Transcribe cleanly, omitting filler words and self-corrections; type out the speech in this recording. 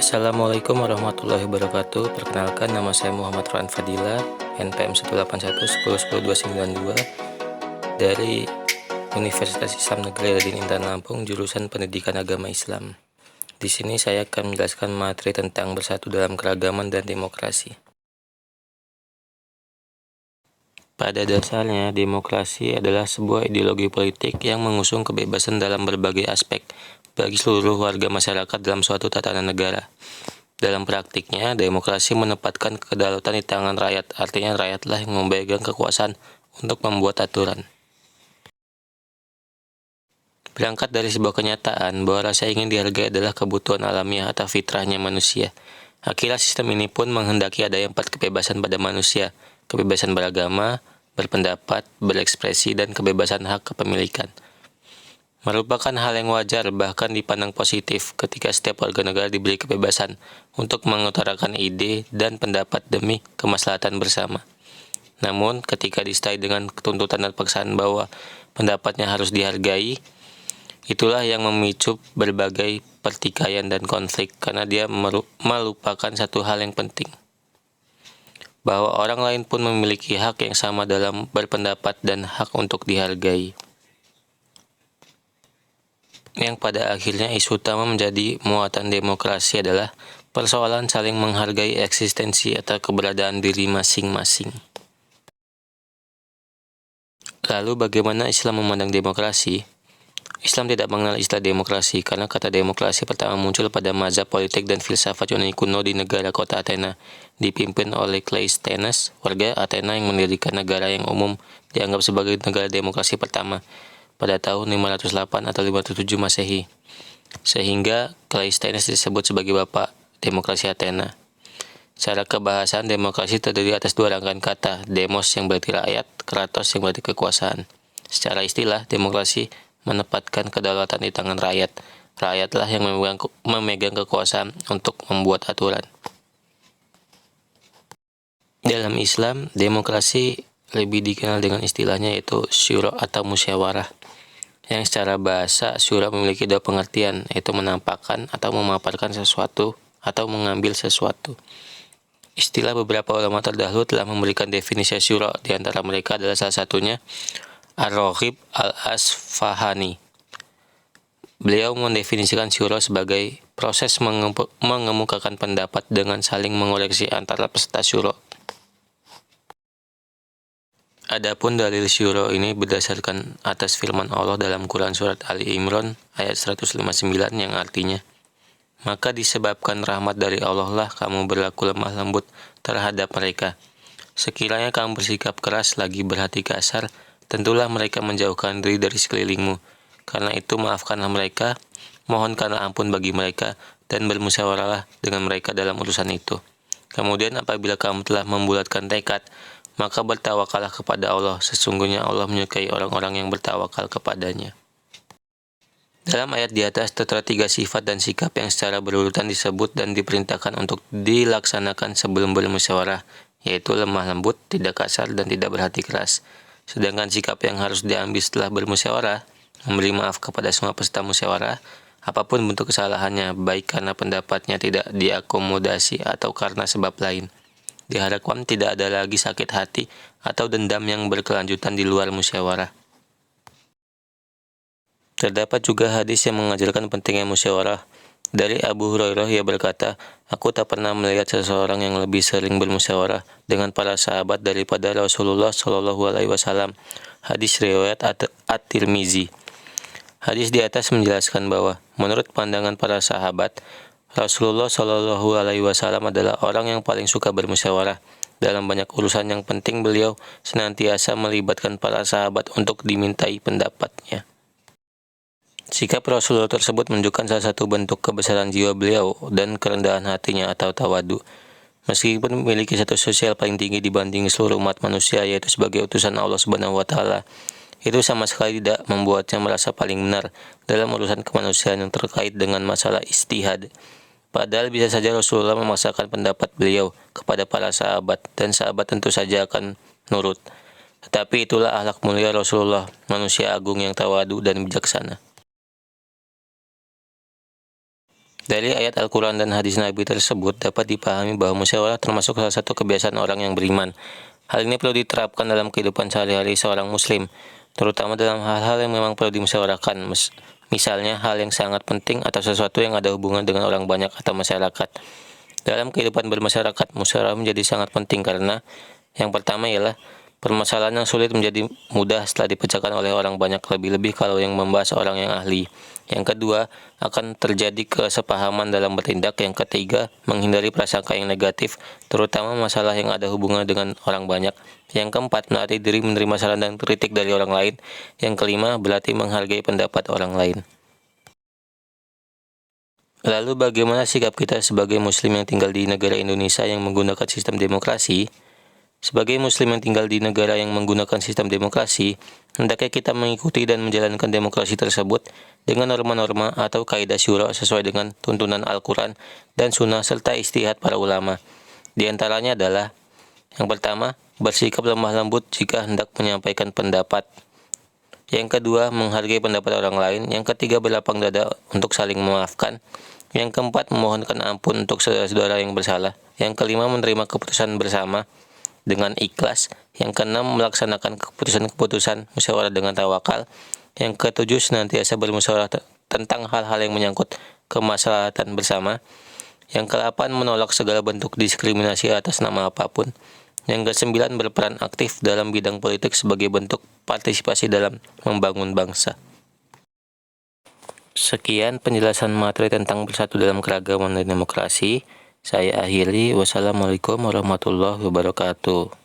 Assalamualaikum warahmatullahi wabarakatuh. Perkenalkan, nama saya Muhammad Rwan Fadila, NPM 18110102922 dari Universitas Islam Negeri Radin Intan Lampung, jurusan Pendidikan Agama Islam. Di sini saya akan menjelaskan materi tentang bersatu dalam keragaman dan demokrasi. Pada dasarnya, demokrasi adalah sebuah ideologi politik yang mengusung kebebasan dalam berbagai aspek bagi seluruh warga masyarakat dalam suatu tatanan negara. Dalam praktiknya, demokrasi menempatkan kedaulatan di tangan rakyat, artinya rakyatlah yang memegang kekuasaan untuk membuat aturan. Berangkat dari sebuah kenyataan bahwa rasa ingin dihargai adalah kebutuhan alamiah atau fitrahnya manusia. Akhirnya sistem ini pun menghendaki adanya 4 kebebasan pada manusia: kebebasan beragama, berpendapat, berekspresi, dan kebebasan hak kepemilikan. Merupakan hal yang wajar, bahkan dipandang positif, ketika setiap warga negara diberi kebebasan untuk mengutarakan ide dan pendapat demi kemaslahatan bersama. Namun, ketika disertai dengan tuntutan dan paksaan bahwa pendapatnya harus dihargai, itulah yang memicu berbagai pertikaian dan konflik, karena dia melupakan satu hal yang penting, bahwa orang lain pun memiliki hak yang sama dalam berpendapat dan hak untuk dihargai. Yang pada akhirnya isu utama menjadi muatan demokrasi adalah persoalan saling menghargai eksistensi atau keberadaan diri masing-masing. Lalu bagaimana Islam memandang demokrasi? Islam tidak mengenal istilah demokrasi karena kata demokrasi pertama muncul pada mazhab politik dan filsafat Yunani kuno di negara kota Athena, dipimpin oleh Cleisthenes, warga Athena yang mendirikan negara yang umum dianggap sebagai negara demokrasi pertama pada tahun 508 atau 507 Masehi, sehingga Cleisthenes disebut sebagai bapak demokrasi Athena. Secara kebahasaan, demokrasi terdiri atas 2 rangkaian kata, demos yang berarti rakyat, kratos yang berarti kekuasaan. Secara istilah, demokrasi menempatkan kedaulatan di tangan rakyat. Rakyatlah yang memegang kekuasaan untuk membuat aturan. Dalam Islam, demokrasi lebih dikenal dengan istilahnya yaitu syura atau musyawarah, yang secara bahasa syura memiliki 2 pengertian, yaitu menampakkan atau memaparkan sesuatu atau mengambil sesuatu. Istilah beberapa ulama terdahulu telah memberikan definisi syura, di antara mereka adalah salah satunya Ar-Raghib Al-Asfahani. Beliau mendefinisikan syura sebagai proses mengemukakan pendapat dengan saling mengoreksi antara peserta syura. Adapun dalil syura ini berdasarkan atas firman Allah dalam Quran Surat Ali Imran ayat 159 yang artinya, "Maka disebabkan rahmat dari Allah lah kamu berlaku lemah lembut terhadap mereka. Sekiranya kamu bersikap keras lagi berhati kasar, tentulah mereka menjauhkan diri dari sekelilingmu. Karena itu maafkanlah mereka, mohonkanlah ampun bagi mereka, dan bermusyawarahlah dengan mereka dalam urusan itu. Kemudian apabila kamu telah membulatkan tekad, maka bertawakallah kepada Allah. Sesungguhnya Allah menyukai orang-orang yang bertawakal kepadanya." Dalam ayat di atas tertera 3 sifat dan sikap yang secara berurutan disebut dan diperintahkan untuk dilaksanakan sebelum bermusyawarah, yaitu lemah lembut, tidak kasar, dan tidak berhati keras. Sedangkan sikap yang harus diambil setelah bermusyawarah, memberi maaf kepada semua peserta musyawarah, apapun bentuk kesalahannya, baik karena pendapatnya tidak diakomodasi atau karena sebab lain. Diharapkan tidak ada lagi sakit hati atau dendam yang berkelanjutan di luar musyawarah. Terdapat juga hadis yang mengajarkan pentingnya musyawarah. Dari Abu Hurairah, ia berkata, "Aku tak pernah melihat seseorang yang lebih sering bermusyawarah dengan para sahabat daripada Rasulullah Shallallahu Alaihi Wasallam." Hadis riwayat At-Tirmizi. Hadis di atas menjelaskan bahwa menurut pandangan para sahabat, Rasulullah Shallallahu Alaihi Wasallam adalah orang yang paling suka bermusyawarah. Dalam banyak urusan yang penting, beliau senantiasa melibatkan para sahabat untuk dimintai pendapatnya. Sikap Rasulullah tersebut menunjukkan salah satu bentuk kebesaran jiwa beliau dan kerendahan hatinya atau tawadu. Meskipun memiliki status sosial paling tinggi dibanding seluruh umat manusia, yaitu sebagai utusan Allah Subhanahu wa Ta'ala, itu sama sekali tidak membuatnya merasa paling benar dalam urusan kemanusiaan yang terkait dengan masalah ijtihad. Padahal bisa saja Rasulullah memaksakan pendapat beliau kepada para sahabat, dan sahabat tentu saja akan nurut. Tetapi itulah akhlak mulia Rasulullah, manusia agung yang tawadu dan bijaksana. Dari ayat Al-Quran dan hadis Nabi tersebut dapat dipahami bahwa musyawarah termasuk salah satu kebiasaan orang yang beriman. Hal ini perlu diterapkan dalam kehidupan sehari-hari seorang muslim, terutama dalam hal-hal yang memang perlu dimusyawarahkan, misalnya hal yang sangat penting atau sesuatu yang ada hubungan dengan orang banyak atau masyarakat. Dalam kehidupan bermasyarakat, musyawarah menjadi sangat penting karena yang pertama ialah permasalahan yang sulit menjadi mudah setelah dipecahkan oleh orang banyak, lebih-lebih kalau yang membahas orang yang ahli. Yang kedua, akan terjadi kesepahaman dalam bertindak. Yang ketiga, menghindari prasangka yang negatif, terutama masalah yang ada hubungan dengan orang banyak. Yang keempat, melatih diri menerima saran dan kritik dari orang lain. Yang kelima, berlatih menghargai pendapat orang lain. Lalu bagaimana sikap kita sebagai muslim yang tinggal di negara Indonesia yang menggunakan sistem demokrasi? Sebagai muslim yang tinggal di negara yang menggunakan sistem demokrasi, hendaknya kita mengikuti dan menjalankan demokrasi tersebut dengan norma-norma atau kaidah syura sesuai dengan tuntunan Al-Quran dan Sunnah serta istihad para ulama. Di antaranya adalah, yang pertama, bersikap lemah lembut jika hendak menyampaikan pendapat. Yang kedua, menghargai pendapat orang lain. Yang ketiga, berlapang dada untuk saling memaafkan. Yang keempat, memohonkan ampun untuk saudara yang bersalah. Yang kelima, menerima keputusan bersama dengan ikhlas. Yang keenam, melaksanakan keputusan-keputusan musyawarah dengan tawakal. Yang ketujuh, senantiasa bermusyawarah tentang hal-hal yang menyangkut kemaslahatan bersama. Yang kedelapan, menolak segala bentuk diskriminasi atas nama apapun. Yang kesembilan, berperan aktif dalam bidang politik sebagai bentuk partisipasi dalam membangun bangsa. Sekian penjelasan materi tentang bersatu dalam keragaman dan demokrasi. Saya akhiri. Wassalamualaikum warahmatullahi wabarakatuh.